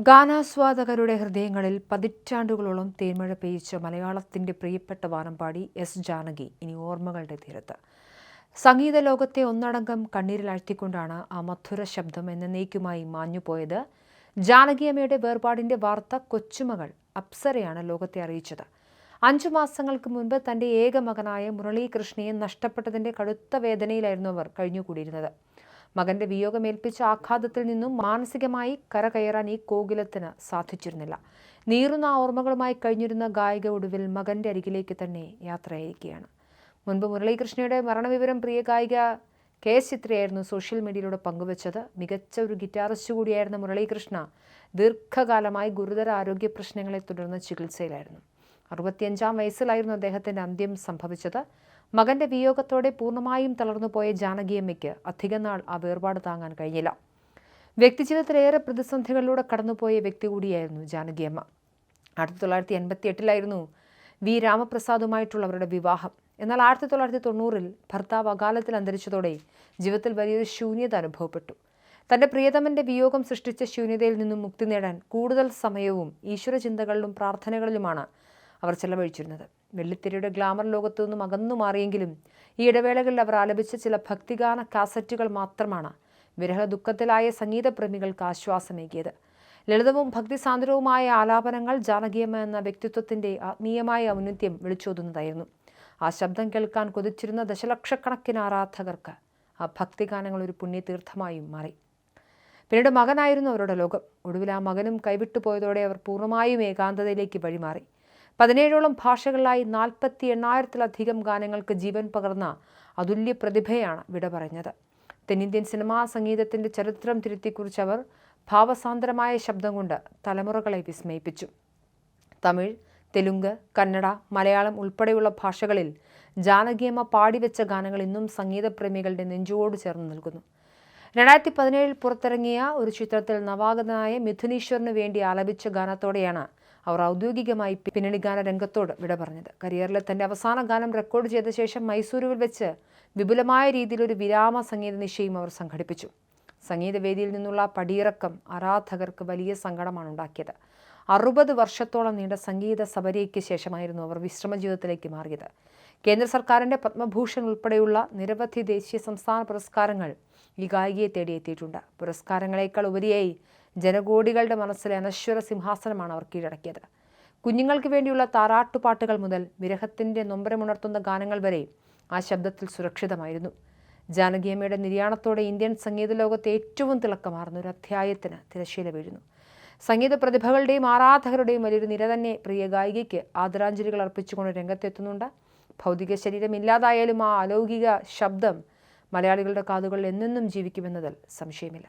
ഗാനാസ്വാദകരുടെ ഹൃദയങ്ങളിൽ പതിറ്റാണ്ടുകളോളം തേന്മഴ പെയ്യിച്ച മലയാളത്തിന്റെ പ്രിയപ്പെട്ട വാനമ്പാടി എസ് ജാനകി ഇനി ഓർമ്മകളുടെ തീരത്ത്. സംഗീത ലോകത്തെ ഒന്നടങ്കം കണ്ണീരിലാഴ്ത്തിക്കൊണ്ടാണ് ആ മധുര ശബ്ദം എന്നേക്കുമായി മാഞ്ഞുപോയത്. ജാനകിയമ്മയുടെ വേർപാടിന്റെ വാർത്ത കൊച്ചുമകൾ അപ്സരയാണ് ലോകത്തെ അറിയിച്ചത്. 5 മാസങ്ങൾക്ക് മുൻപ് തന്റെ ഏക മകനായ മുരളീകൃഷ്ണയെ നഷ്ടപ്പെട്ടതിന്റെ കടുത്ത വേദനയിലായിരുന്നു അവർ കഴിഞ്ഞുകൂടിയിരുന്നത്. മകന്റെ വിയോഗമേൽപ്പിച്ച ആഘാതത്തിൽ നിന്നും മാനസികമായി കരകയറാൻ ഈ കോകിലത്തിന് സാധിച്ചിരുന്നില്ല. നീറുന്ന ഓർമ്മകളുമായി കഴിഞ്ഞിരുന്ന ഗായിക ഒടുവിൽ മകന്റെ അരികിലേക്ക് തന്നെ യാത്രയായിരിക്കുകയാണ്. മുൻപ് മുരളീകൃഷ്ണയുടെ മരണവിവരം പ്രിയ ഗായിക കെ.എസ്. ചിത്രയായിരുന്നു സോഷ്യൽ മീഡിയയിലൂടെ പങ്കുവച്ചത്. മികച്ച ഒരു ഗിറ്റാറിസ്റ്റ് കൂടിയായിരുന്ന മുരളീകൃഷ്ണ ദീർഘകാലമായി ഗുരുതര ആരോഗ്യ പ്രശ്നങ്ങളെ തുടർന്ന് ചികിത്സയിലായിരുന്നു. 65-ാം വയസ്സിലായിരുന്നു അദ്ദേഹത്തിന്റെ അന്ത്യം സംഭവിച്ചത്. മകന്റെ വിയോഗത്തോടെ പൂർണ്ണമായും തളർന്നുപോയ ജാനകിയമ്മയ്ക്ക് അധികം നാൾ ആ വേർപാട് താങ്ങാൻ കഴിഞ്ഞില്ല. വ്യക്തിജീവിതത്തിലേറെ പ്രതിസന്ധികളിലൂടെ കടന്നുപോയ വ്യക്തി കൂടിയായിരുന്നു ജാനകിയമ്മ. 1988-ലായിരുന്നു വി രാമപ്രസാദുമായിട്ടുള്ളവരുടെ വിവാഹം. എന്നാൽ 1990-ൽ ഭർത്താവ് അകാലത്തിൽ അന്തരിച്ചതോടെ ജീവിതത്തിൽ വലിയൊരു ശൂന്യത അനുഭവപ്പെട്ടു. തന്റെ പ്രിയതമന്റെ വിയോഗം സൃഷ്ടിച്ച ശൂന്യതയിൽ നിന്നും മുക്തി നേടാൻ കൂടുതൽ സമയവും ഈശ്വരചിന്തകളിലും പ്രാർത്ഥനകളിലുമാണ് അവർ ചെലവഴിച്ചിരുന്നത്. വെള്ളിത്തിരയുടെ ഗ്ലാമർ ലോകത്തു നിന്നും അകന്നു മാറിയെങ്കിലും ഈ ഇടവേളകളിൽ അവർ ആലപിച്ച ചില ഭക്തിഗാന കാസറ്റുകൾ മാത്രമാണ് വിരഹ ദുഃഖത്തിലായ സംഗീതപ്രേമികൾക്ക് ആശ്വാസമേകിയത്. ലളിതവും ഭക്തിസാന്ദ്രവുമായ ആലാപനങ്ങൾ ജാനകിയമ്മ എന്ന വ്യക്തിത്വത്തിന്റെ ആത്മീയമായ ഔന്നത്യം വിളിച്ചോതുന്നതായിരുന്നു. ആ ശബ്ദം കേൾക്കാൻ കൊതിച്ചിരുന്ന ദശലക്ഷക്കണക്കിന് ആരാധകർക്ക് ആ ഭക്തിഗാനങ്ങൾ ഒരു പുണ്യതീർത്ഥമായും മാറി. പിന്നീട് മകനായിരുന്നു അവരുടെ ലോകം. ഒടുവിൽ ആ മകനും കൈവിട്ടുപോയതോടെ അവർ പൂർണ്ണമായും ഏകാന്തതയിലേക്ക് വഴിമാറി. 17ഓളം ഭാഷകളിലായി 48,000-ത്തിലധികം ഗാനങ്ങൾക്ക് ജീവൻ പകർന്ന അതുല്യ പ്രതിഭയാണ് വിട പറഞ്ഞത്. തെന്നിന്ത്യൻ സിനിമാ സംഗീതത്തിന്റെ ചരിത്രം തിരുത്തിക്കുറിച്ചവർ ഭാവസാന്ദ്രമായ ശബ്ദം കൊണ്ട് തലമുറകളെ വിസ്മയിപ്പിച്ചു. തമിഴ്, തെലുങ്ക്, കന്നഡ, മലയാളം ഉൾപ്പെടെയുള്ള ഭാഷകളിൽ ജാനകിയമ്മ പാടിവെച്ച ഗാനങ്ങൾ ഇന്നും സംഗീതപ്രേമികളുടെ നെഞ്ചോട് ചേർന്ന് നിൽക്കുന്നു. 2017-ൽ പുറത്തിറങ്ങിയ ഒരു ചിത്രത്തിൽ നവാഗതനായ മിഥുനീശ്വറിന് വേണ്ടി ആലപിച്ച ഗാനത്തോടെയാണ് അവർ ഔദ്യോഗികമായി പിന്നണി ഗാന രംഗത്തോട് വിട പറഞ്ഞത്. കരിയറിലെ തന്റെ അവസാന ഗാനം റെക്കോർഡ് ചെയ്ത ശേഷം മൈസൂരുവിൽ വെച്ച് വിപുലമായ രീതിയിൽ ഒരു വിരാമ സംഗീത നിശയും അവർ സംഘടിപ്പിച്ചു. സംഗീതവേദിയിൽ നിന്നുള്ള പടിയിറക്കം ആരാധകർക്ക് വലിയ സങ്കടമാണ് ഉണ്ടാക്കിയത്. 60 വർഷത്തോളം നീണ്ട സംഗീത സബരിക്ക് ശേഷമായിരുന്നു അവർ വിശ്രമ ജീവിതത്തിലേക്ക് മാറിയത്. കേന്ദ്ര സർക്കാരിന്റെ പത്മഭൂഷൺ ഉൾപ്പെടെയുള്ള നിരവധി ദേശീയ സംസ്ഥാന പുരസ്കാരങ്ങൾ ഈ ഗായികയെ തേടിയെത്തിയിട്ടുണ്ട്. പുരസ്കാരങ്ങളെക്കാൾ ഉപരിയായി ജനകോടികളുടെ മനസ്സിലെ അനശ്വര സിംഹാസനമാണ് അവർ കീഴടക്കിയത്. കുഞ്ഞുങ്ങൾക്ക് വേണ്ടിയുള്ള താരാട്ടുപാട്ടുകൾ മുതൽ വിരഹത്തിന്റെ നൊമ്പരമുണർത്തുന്ന ഗാനങ്ങൾ വരെ ആ ശബ്ദത്തിൽ സുരക്ഷിതമായിരുന്നു. ജാനകിയമ്മയുടെ നിര്യാണത്തോടെ ഇന്ത്യൻ സംഗീത ലോകത്തെ ഏറ്റവും തിളക്കമാർന്ന ഒരു അധ്യായത്തിന് തിരശ്ശീല വീഴുന്നു. സംഗീത പ്രതിഭകളുടെയും ആരാധകരുടെയും വലിയൊരു നിര തന്നെ പ്രിയ ഗായികയ്ക്ക് ആദരാഞ്ജലികൾ അർപ്പിച്ചുകൊണ്ട് രംഗത്തെത്തുന്നുണ്ട്. ഭൗതിക ശരീരം ഇല്ലാതായാലും ആ അലൗകിക ശബ്ദം മലയാളികളുടെ കാതുകളിൽ എന്നെന്നും ജീവിക്കുമെന്നതിൽ സംശയമില്ല.